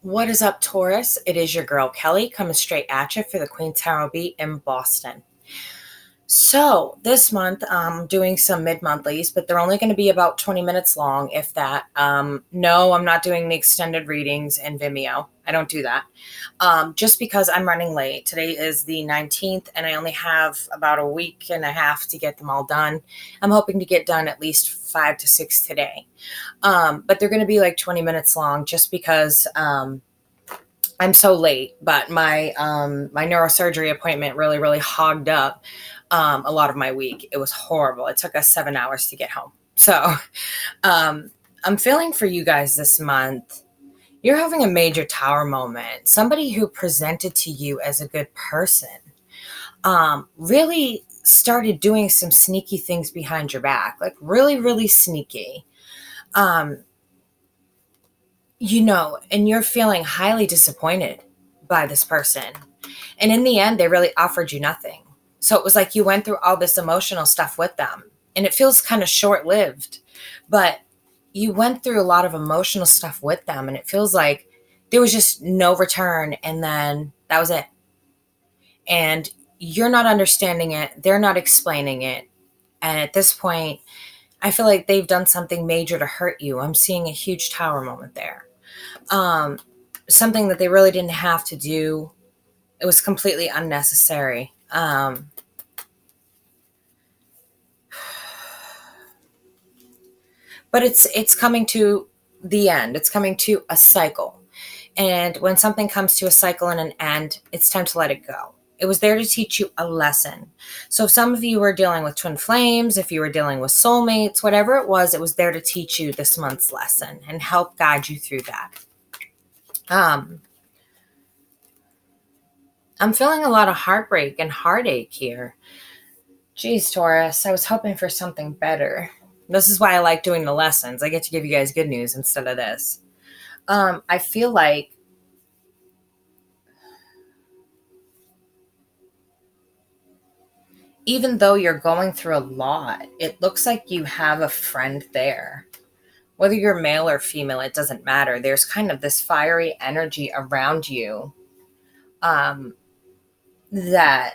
What is up, Taurus? It is your girl Kelly coming straight at you for the Queen Tarot Beat in Boston. So this month I'm doing some mid-monthlies, but they're only going to be about 20 minutes long, if that. No, I'm not doing the extended readings in Vimeo. I don't do that. Just because I'm running late. Today is the 19th and I only have about a week and a half to get them all done. I'm hoping to get done at least 5 to 6 today. But they're going to be like 20 minutes long just because I'm so late, but my neurosurgery appointment really hogged up a lot of my week. It was horrible. It took us 7 hours to get home. So I'm feeling for you guys this month. You're having a major tower moment. Somebody who presented to you as a good person really started doing some sneaky things behind your back, like really sneaky. And you're feeling highly disappointed by this person. And in the end, they really offered you nothing. So it was like you went through all this emotional stuff with them. And it feels kind of short-lived. But you went through a lot of emotional stuff with them. And it feels like there was just no return. And then that was it. And you're not understanding it. They're not explaining it. And at this point, I feel like they've done something major to hurt you. I'm seeing a huge tower moment there. Something that they really didn't have to do. It was completely unnecessary. But it's coming to the end. It's coming to a cycle. And when something comes to a cycle and an end, it's time to let it go. It was there to teach you a lesson. So if some of you were dealing with twin flames, if you were dealing with soulmates, whatever it was there to teach you this month's lesson and help guide you through that. I'm feeling a lot of heartbreak and heartache here. Geez, Taurus, I was hoping for something better. This is why I like doing the lessons. I get to give you guys good news instead of this. I feel like even though you're going through a lot, it looks like you have a friend there. Whether you're male or female, it doesn't matter. There's kind of this fiery energy around you that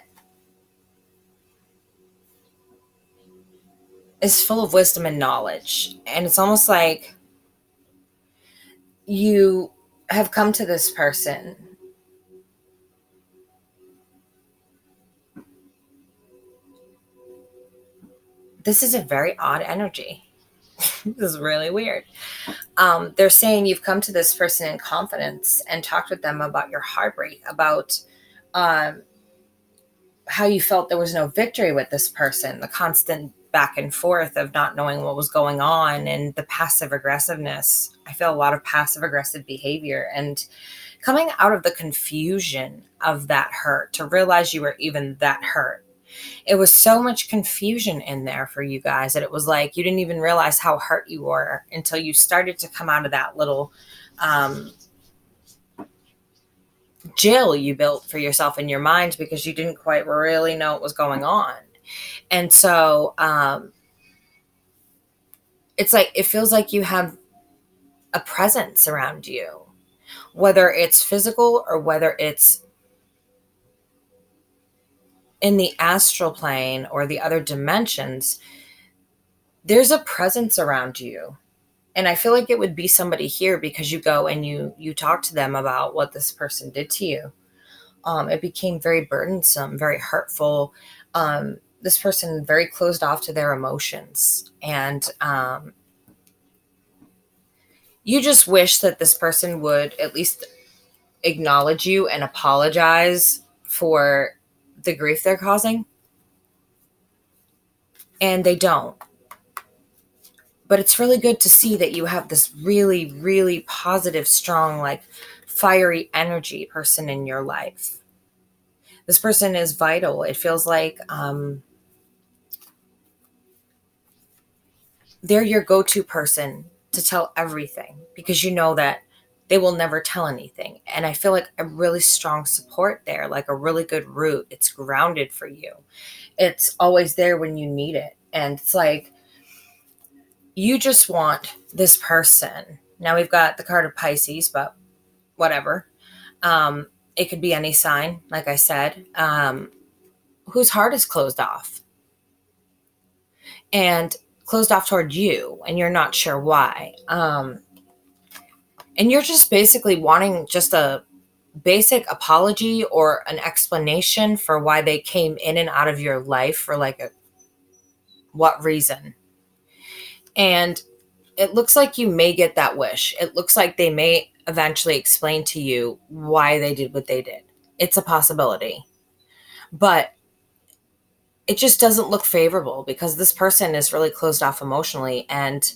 is full of wisdom and knowledge. And it's almost like you have come to this person this is a very odd energy. This is really weird. They're saying you've come to this person in confidence and talked with them about your heartbreak, about how you felt there was no victory with this person, the constant back and forth of not knowing what was going on, and the passive aggressiveness. I feel a lot of passive aggressive behavior, and coming out of the confusion of that hurt to realize you were even that hurt. It was so much confusion in there for you guys that it was like you didn't even realize how hurt you were until you started to come out of that little jail you built for yourself in your mind because you didn't quite really know what was going on. And so it's like it feels like you have a presence around you, whether it's physical or whether it's in the astral plane or the other dimensions. There's a presence around you. And I feel like it would be somebody here because you go and you talk to them about what this person did to you. It became very burdensome, very hurtful. This person very closed off to their emotions. And you just wish that this person would at least acknowledge you and apologize for the grief they're causing. And they don't. But it's really good to see that you have this really positive, strong, like fiery energy person in your life. This person is vital. It feels like they're your go-to person to tell everything because you know that they will never tell anything. And I feel like a really strong support there, like a really good root. It's grounded for you. It's always there when you need it. And it's like, you just want this person. Now we've got the card of Pisces, but whatever. It could be any sign, like I said, whose heart is closed off and closed off toward you, and you're not sure why. And you're just basically wanting just a basic apology or an explanation for why they came in and out of your life for like what reason. And it looks like you may get that wish. It looks like they may eventually explain to you why they did what they did. It's a possibility. But it just doesn't look favorable because this person is really closed off emotionally, and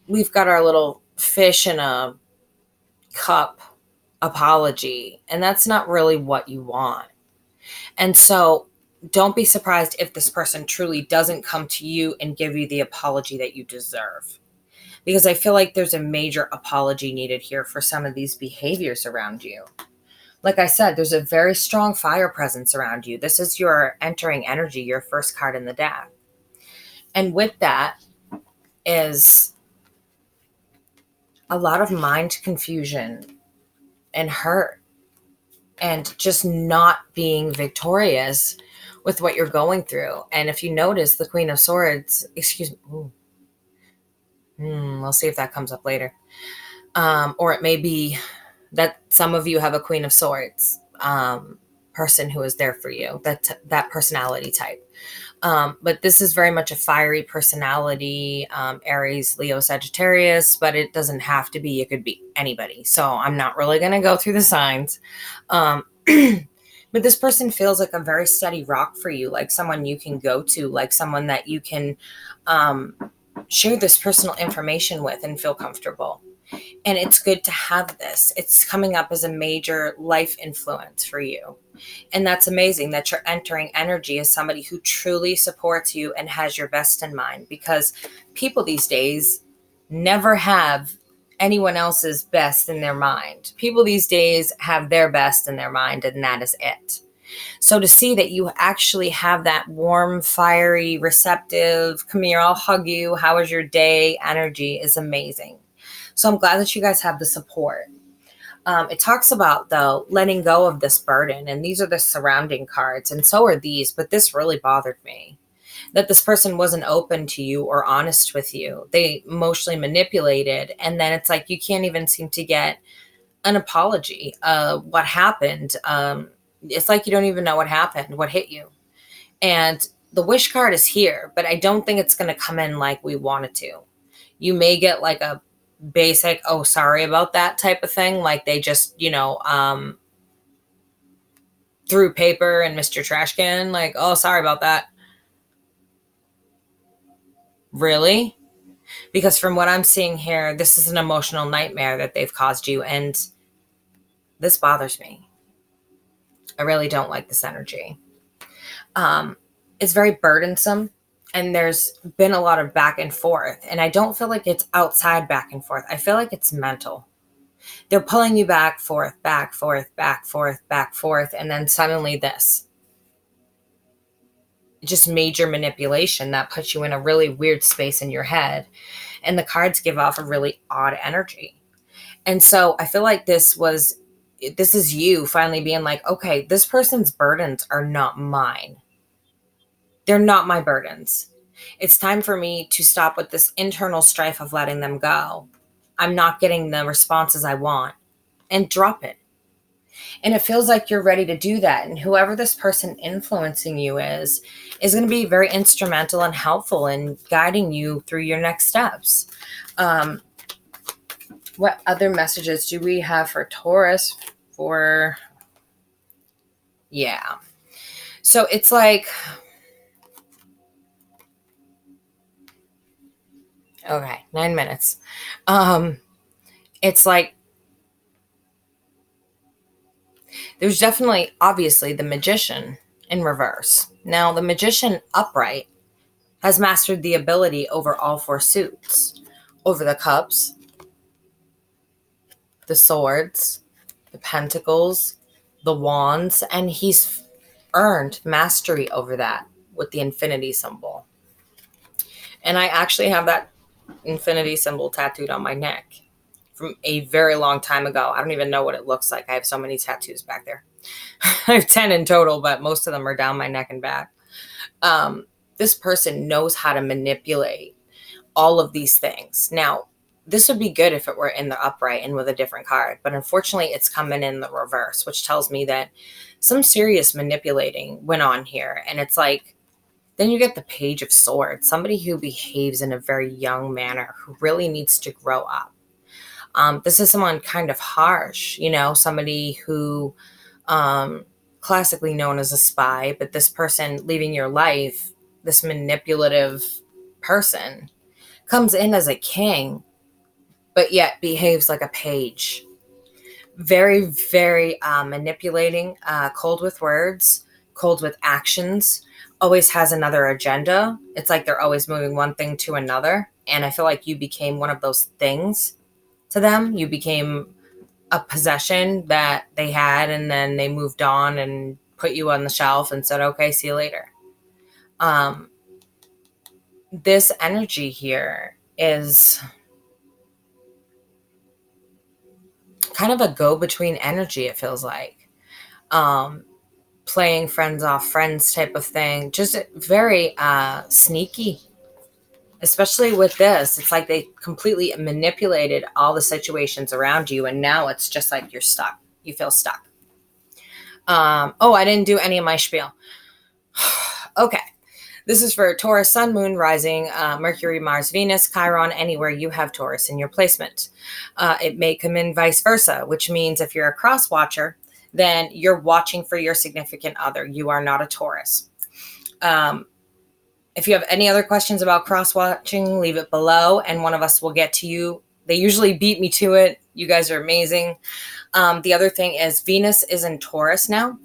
we've got our little fish in a cup apology, and that's not really what you want. And so don't be surprised if this person truly doesn't come to you and give you the apology that you deserve, because I feel like there's a major apology needed here for some of these behaviors around you. Like I said, there's a very strong fire presence around you. This is your entering energy, your first card in the deck. And with that is a lot of mind confusion and hurt and just not being victorious with what you're going through. And if you notice, the Queen of Swords, excuse me, we'll see if that comes up later. Or it may be that some of you have a Queen of Swords person who is there for you, that personality type. But this is very much a fiery personality, Aries, Leo, Sagittarius, but it doesn't have to be. It could be anybody. So I'm not really going to go through the signs. But this person feels like a very steady rock for you, like someone you can go to, like someone that you can share this personal information with and feel comfortable. And it's good to have this. It's coming up as a major life influence for you. And that's amazing that you're entering energy as somebody who truly supports you and has your best in mind, because people these days never have anyone else's best in their mind. People these days have their best in their mind, and that is it. So to see that you actually have that warm, fiery, receptive, come here, I'll hug you, how was your day energy is amazing. So I'm glad that you guys have the support. It talks about, though, letting go of this burden. And these are the surrounding cards. And so are these. But this really bothered me. That this person wasn't open to you or honest with you. They emotionally manipulated. And then it's like you can't even seem to get an apology. What happened? It's like you don't even know what happened, what hit you. And the wish card is here. But I don't think it's going to come in like we want it to. You may get like a basic, oh, sorry about that type of thing. Like they just, threw paper and missed your trash can. Like, oh, sorry about that. Really? Because from what I'm seeing here, this is an emotional nightmare that they've caused you. And this bothers me. I really don't like this energy. It's very burdensome. And there's been a lot of back and forth. And I don't feel like it's outside back and forth. I feel like it's mental. They're pulling you back, forth, back, forth, back, forth, back, forth. And then suddenly this. Just major manipulation that puts you in a really weird space in your head. And the cards give off a really odd energy. And so I feel like this is you finally being like, okay, this person's burdens are not mine. They're not my burdens. It's time for me to stop with this internal strife of letting them go. I'm not getting the responses I want, and drop it. And it feels like you're ready to do that. And whoever this person influencing you is going to be very instrumental and helpful in guiding you through your next steps. What other messages do we have for Taurus? So it's like, okay, 9 minutes. It's like, there's definitely, obviously, the Magician in reverse. Now, the Magician upright has mastered the ability over all four suits, over the cups, the swords, the pentacles, the wands, and he's earned mastery over that with the infinity symbol. And I actually have that infinity symbol tattooed on my neck. from a very long time ago. I don't even know what it looks like. I have so many tattoos back there. I have 10 in total, but most of them are down my neck and back. This person knows how to manipulate all of these things. Now, this would be good if it were in the upright and with a different card, but unfortunately it's coming in the reverse, which tells me that some serious manipulating went on here. And it's like, then you get the Page of Swords, somebody who behaves in a very young manner, who really needs to grow up. This is someone kind of harsh, somebody who classically known as a spy, but this person leaving your life, this manipulative person, comes in as a king, but yet behaves like a page. Very, very manipulating, cold with words, cold with actions, always has another agenda. It's like they're always moving one thing to another. And I feel like you became one of those things to them. You became a possession that they had, and then they moved on and put you on the shelf and said, okay, see you later. This energy here is kind of a go-between energy, it feels like. Playing friends off friends type of thing. Just very sneaky. Especially with this, it's like they completely manipulated all the situations around you, and now it's just like you're stuck. You feel stuck. Oh, I didn't do any of my spiel. Okay. This is for Taurus, Sun, Moon, Rising, Mercury, Mars, Venus, Chiron, anywhere you have Taurus in your placement. It may come in vice versa, which means if you're a cross watcher, then you're watching for your significant other. You are not a Taurus. If you have any other questions about cross-watching, leave it below, and one of us will get to you. They usually beat me to it. You guys are amazing. The other thing is Venus is in Taurus now.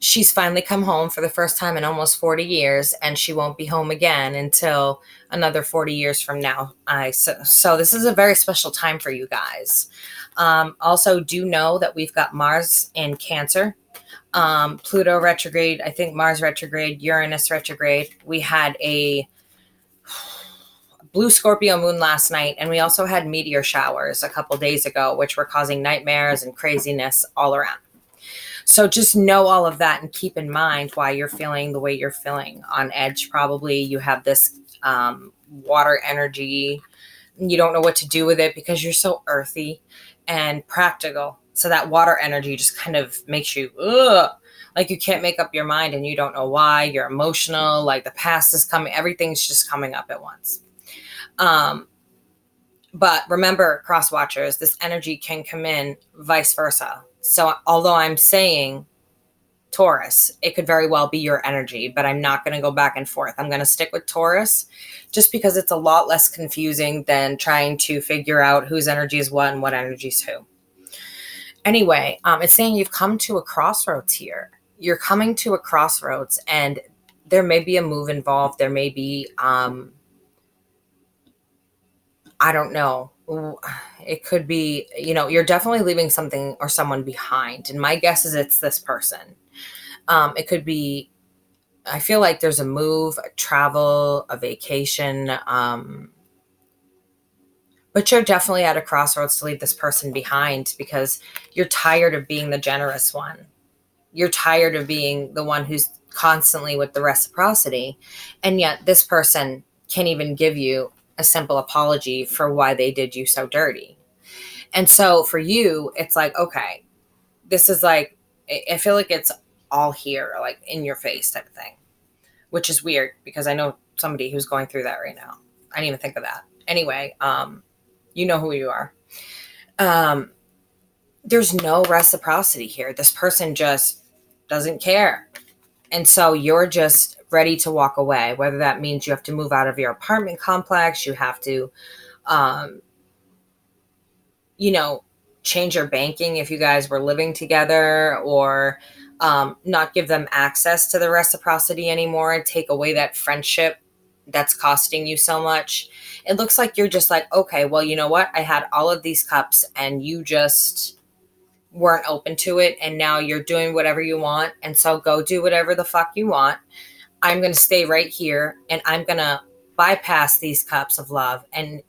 She's finally come home for the first time in almost 40 years, and she won't be home again until another 40 years from now. So this is a very special time for you guys. Also, do know that we've got Mars in Cancer. Pluto retrograde, I think Mars retrograde, Uranus retrograde. We had a blue Scorpio moon last night, and we also had meteor showers a couple days ago, which were causing nightmares and craziness all around. So just know all of that and keep in mind why you're feeling the way you're feeling. On edge, probably you have this water energy. You don't know what to do with it because you're so earthy and practical. So that water energy just kind of makes you, like you can't make up your mind and you don't know why. You're emotional, like the past is coming. Everything's just coming up at once. But remember, cross watchers, this energy can come in vice versa. So although I'm saying Taurus, it could very well be your energy, but I'm not going to go back and forth. I'm going to stick with Taurus just because it's a lot less confusing than trying to figure out whose energy is what and what energy is who. Anyway, it's saying you've come to a crossroads here. You're coming to a crossroads, and there may be a move involved. There may be, I don't know. It could be, you're definitely leaving something or someone behind. And my guess is it's this person. It could be, I feel like there's a move, a travel, a vacation, but you're definitely at a crossroads to leave this person behind because you're tired of being the generous one. You're tired of being the one who's constantly with the reciprocity. And yet this person can't even give you a simple apology for why they did you so dirty. And so for you, it's like, okay, this is like, I feel like it's all here, like in your face type of thing, which is weird because I know somebody who's going through that right now. I didn't even think of that. Anyway, you know who you are. There's no reciprocity here. This person just doesn't care. And so you're just ready to walk away, whether that means you have to move out of your apartment complex, you have to, change your banking if you guys were living together, or not give them access to the reciprocity anymore, take away that friendship that's costing you so much. It looks like you're just like, okay, well, you know what? I had all of these cups and you just weren't open to it. And now you're doing whatever you want. And so go do whatever the fuck you want. I'm going to stay right here and I'm going to bypass these cups of love and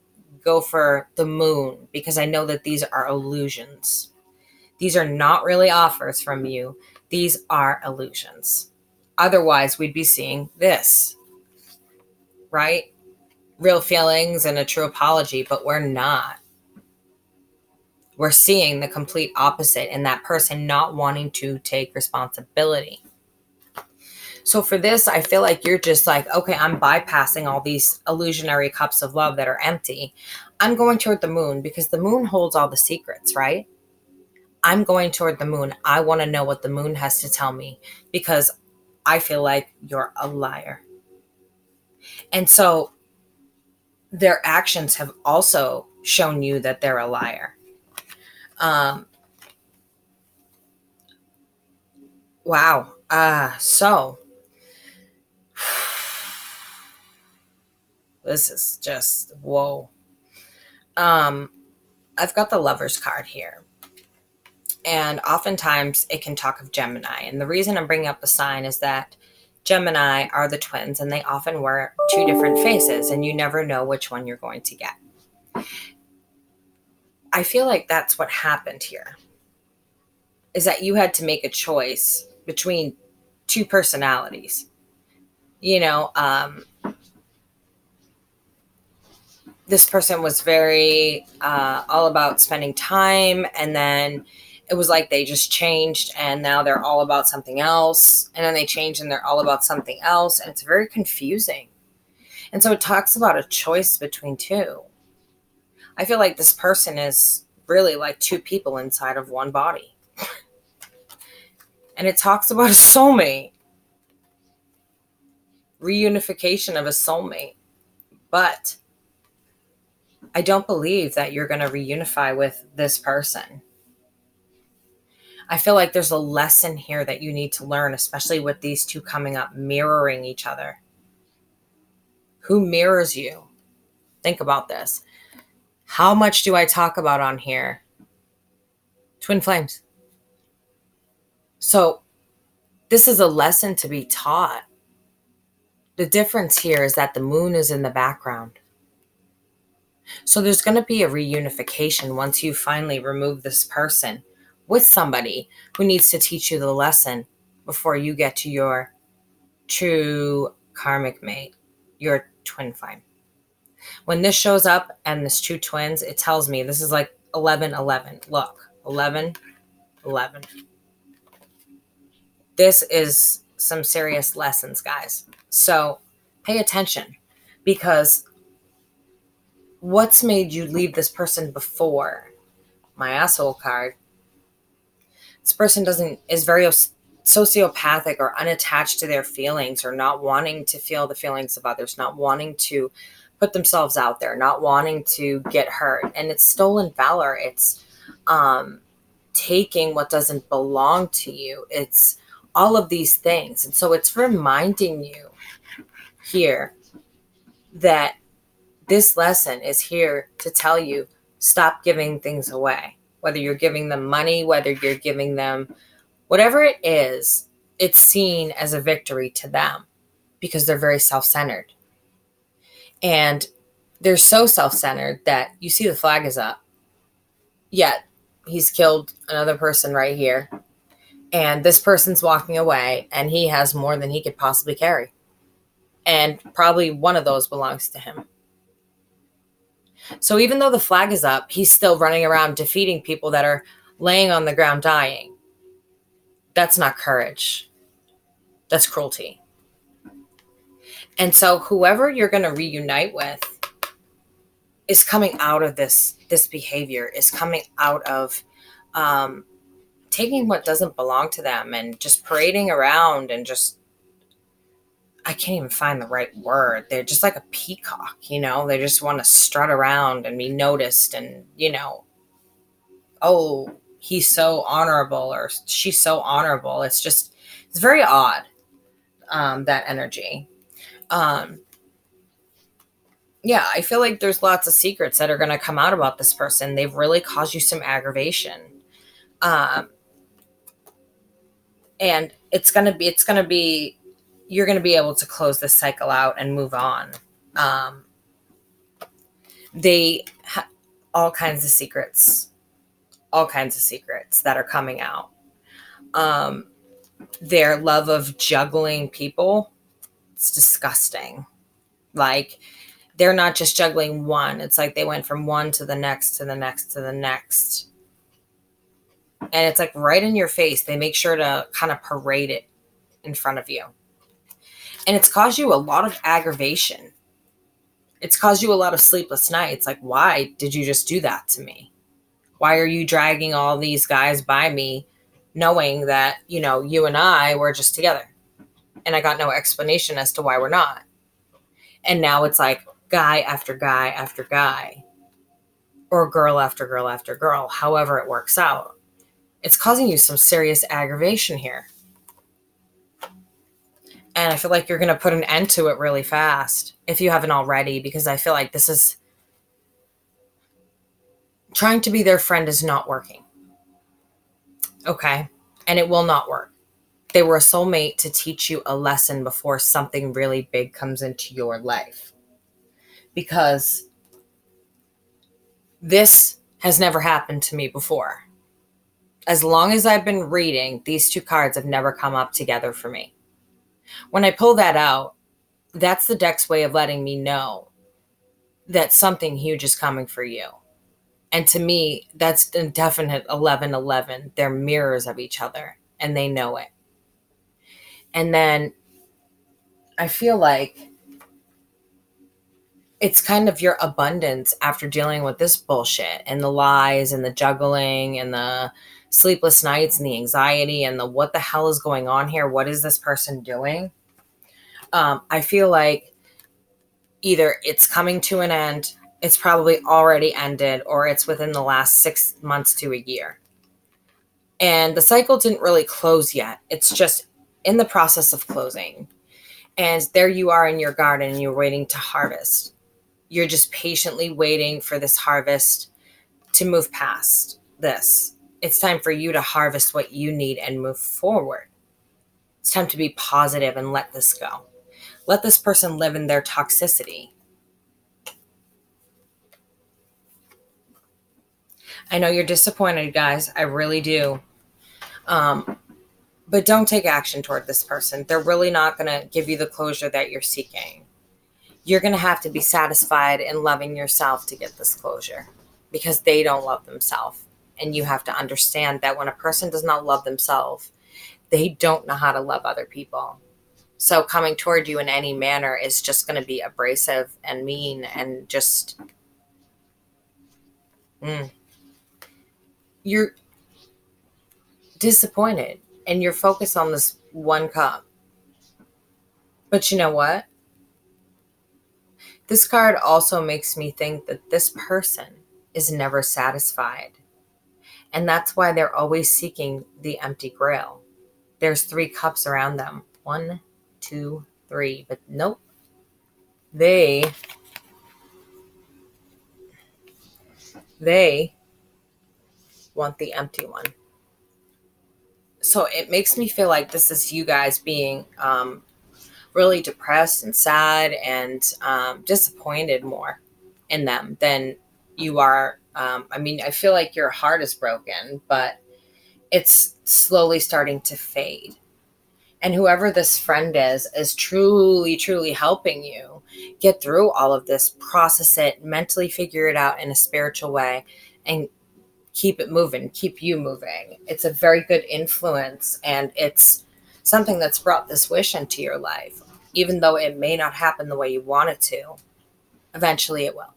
go for the moon because I know that these are illusions. These are not really offers from you. These are illusions. Otherwise, we'd be seeing this, right? Real feelings and a true apology, but we're not. We're seeing the complete opposite in that person not wanting to take responsibility. So for this, I feel like you're just like, okay, I'm bypassing all these illusionary cups of love that are empty. I'm going toward the moon because the moon holds all the secrets, right? I'm going toward the moon. I want to know what the moon has to tell me because I feel like you're a liar. And so their actions have also shown you that they're a liar. Wow. So this is just, whoa. I've got the Lover's card here. And oftentimes it can talk of Gemini. And the reason I'm bringing up the sign is that Gemini are the twins and they often wear two different faces and you never know which one you're going to get. I feel like that's what happened here, is that you had to make a choice between two personalities. This person was very all about spending time, and then it was like they just changed and now they're all about something else, and then they changed and they're all about something else, and it's very confusing. And so it talks about a choice between two. I feel like this person is really like two people inside of one body. And it talks about a soulmate, reunification of a soulmate. But I don't believe that you're going to reunify with this person. I feel like there's a lesson here that you need to learn, especially with these two coming up, mirroring each other. Who mirrors you? Think about this. How much do I talk about on here? Twin flames. So this is a lesson to be taught. The difference here is that the moon is in the background. So there's going to be a reunification once you finally remove this person with somebody who needs to teach you the lesson before you get to your true karmic mate, your twin flame. When this shows up and this two twins, it tells me this is like 11-11. Look, 11-11. This is some serious lessons, guys. So pay attention, because what's made you leave this person before? My asshole card. This person is very sociopathic or unattached to their feelings, or not wanting to feel the feelings of others, not wanting to put themselves out there, not wanting to get hurt. And it's stolen valor. It's taking what doesn't belong to you. It's all of these things. And so it's reminding you here that this lesson is here to tell you, stop giving things away. Whether you're giving them money, whether you're giving them whatever it is, it's seen as a victory to them because they're very self-centered. And they're so self-centered that you see the flag is up. Yet he's killed another person right here. And this person's walking away and he has more than he could possibly carry. And probably one of those belongs to him. So even though the flag is up, he's still running around defeating people that are laying on the ground dying. That's not courage. That's cruelty. And so whoever you're going to reunite with is coming out of this behavior, is coming out of taking what doesn't belong to them and just parading around and just, I can't even find the right word. They're just like a peacock, they just want to strut around and be noticed and, oh, he's so honorable or she's so honorable. It's very odd, that energy. Yeah, I feel like there's lots of secrets that are going to come out about this person. They've really caused you some aggravation. And you're going to be able to close this cycle out and move on. They have all kinds of secrets, that are coming out. Their love of juggling people, it's disgusting. Like, they're not just juggling one. It's like they went from one to the next, to the next, to the next. And it's like right in your face. They make sure to kind of parade it in front of you. And it's caused you a lot of aggravation. It's caused you a lot of sleepless nights. Like, why did you just do that to me? Why are you dragging all these guys by me, knowing that, you and I were just together? And I got no explanation as to why we're not. And now it's like guy after guy after guy, or girl after girl after girl, however it works out. It's causing you some serious aggravation here. And I feel like you're going to put an end to it really fast, if you haven't already, because I feel like this is trying to be their friend is not working. Okay. And it will not work. They were a soulmate to teach you a lesson before something really big comes into your life. Because this has never happened to me before. As long as I've been reading, these two cards have never come up together for me. When I pull that out, that's the deck's way of letting me know that something huge is coming for you. And to me, that's a definite 11-11. They're mirrors of each other, and they know it. And then I feel like it's kind of your abundance after dealing with this bullshit and the lies and the juggling and the sleepless nights and the anxiety and the what the hell is going on here? What is this person doing? I feel like either it's coming to an end, it's probably already ended, or it's within the last 6 months to a year. And the cycle didn't really close yet. It's just in the process of closing. And there you are in your garden and you're waiting to harvest. You're just patiently waiting for this harvest to move past this. It's time for you to harvest what you need and move forward. It's time to be positive and let this go. Let this person live in their toxicity. I know you're disappointed, guys. I really do. But don't take action toward this person. They're really not going to give you the closure that you're seeking. You're going to have to be satisfied in loving yourself to get this closure, because they don't love themselves. And you have to understand that when a person does not love themselves, they don't know how to love other people. So coming toward you in any manner is just going to be abrasive and mean and just... You're disappointed and you're focused on this one cup. But you know what? This card also makes me think that this person is never satisfied. And that's why they're always seeking the empty grail. There's 3 cups around them. 1, 2, 3. But nope. They want the empty one. So it makes me feel like this is you guys being really depressed and sad and disappointed more in them than you are. I feel like your heart is broken, but it's slowly starting to fade. And whoever this friend is truly, truly helping you get through all of this, process it, mentally figure it out in a spiritual way, and keep it moving, keep you moving. It's a very good influence, and it's something that's brought this wish into your life. Even though it may not happen the way you want it to, eventually it will.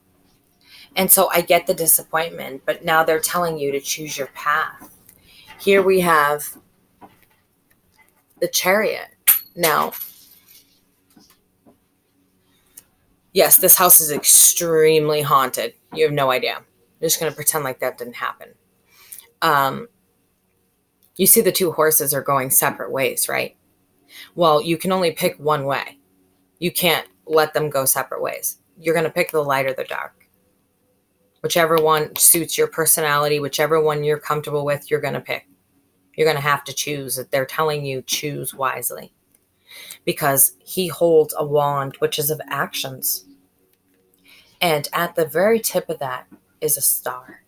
And so I get the disappointment, but now they're telling you to choose your path. Here we have the Chariot. Now, yes, this house is extremely haunted. You have no idea. I'm just going to pretend like that didn't happen. You see the 2 horses are going separate ways, right? Well, you can only pick one way. You can't let them go separate ways. You're going to pick the light or the dark. Whichever one suits your personality, whichever one you're comfortable with, you're going to pick. You're going to have to choose. They're telling you choose wisely. Because he holds a wand, which is of actions. And at the very tip of that is a star.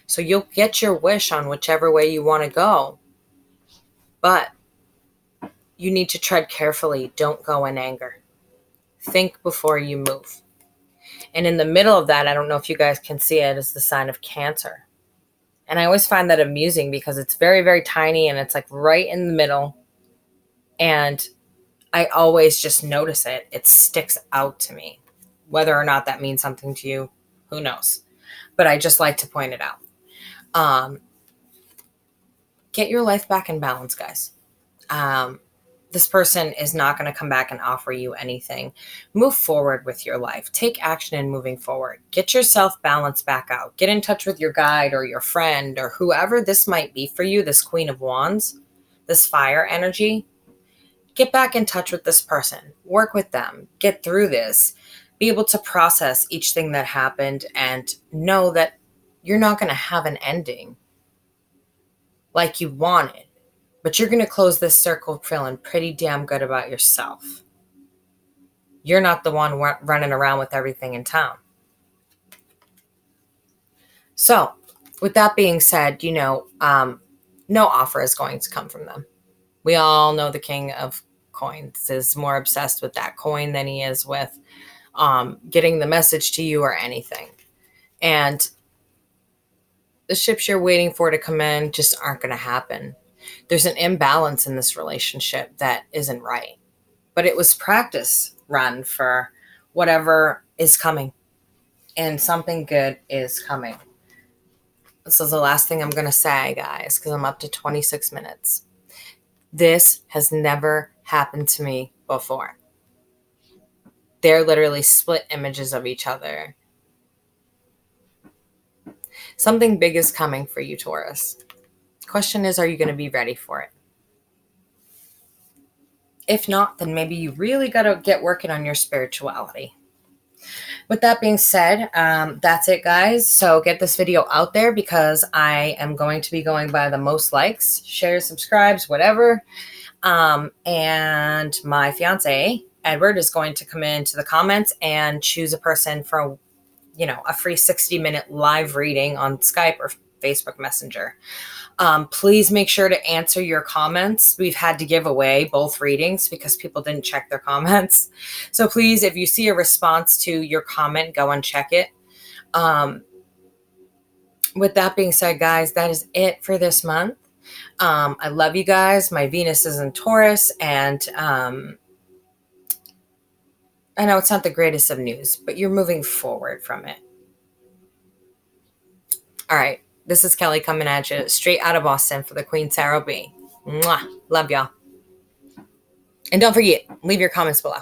So you'll get your wish on whichever way you want to go. But you need to tread carefully. Don't go in anger. Think before you move. And in the middle of that, I don't know if you guys can see it, is the sign of Cancer. And I always find that amusing because it's very, very tiny and it's like right in the middle. And I always just notice it. It sticks out to me. Whether or not that means something to you, who knows? But I just like to point it out. Get your life back in balance, guys. This person is not going to come back and offer you anything. Move forward with your life. Take action in moving forward. Get yourself balanced back out. Get in touch with your guide or your friend or whoever this might be for you, this Queen of Wands, this fire energy. Get back in touch with this person. Work with them. Get through this. Be able to process each thing that happened and know that you're not going to have an ending like you wanted. But you're going to close this circle feeling pretty damn good about yourself. You're not the one running around with everything in town. So, with that being said, no offer is going to come from them. We all know the King of Coins is more obsessed with that coin than he is with getting the message to you or anything. And the ships you're waiting for to come in just aren't going to happen. There's an imbalance in this relationship that isn't right. But it was practice run for whatever is coming. And something good is coming. This is the last thing I'm going to say, guys, because I'm up to 26 minutes. This has never happened to me before. They're literally split images of each other. Something big is coming for you, Taurus. Question is, are you going to be ready for it? If not, then maybe you really got to get working on your spirituality. With that being said, that's it, guys. So get this video out there because I am going to be going by the most likes, shares, subscribes, whatever. And my fiance, Edward, is going to come into the comments and choose a person for, a free 60-minute live reading on Skype or Facebook Messenger. Please make sure to answer your comments. We've had to give away both readings because people didn't check their comments. So please, if you see a response to your comment, go and check it. With that being said, guys, that is it for this month. I love you guys. My Venus is in Taurus, and I know it's not the greatest of news, but you're moving forward from it. All right. This is Kelly coming at you straight out of Boston for the Queen Tarot B. Mwah. Love y'all. And don't forget, leave your comments below.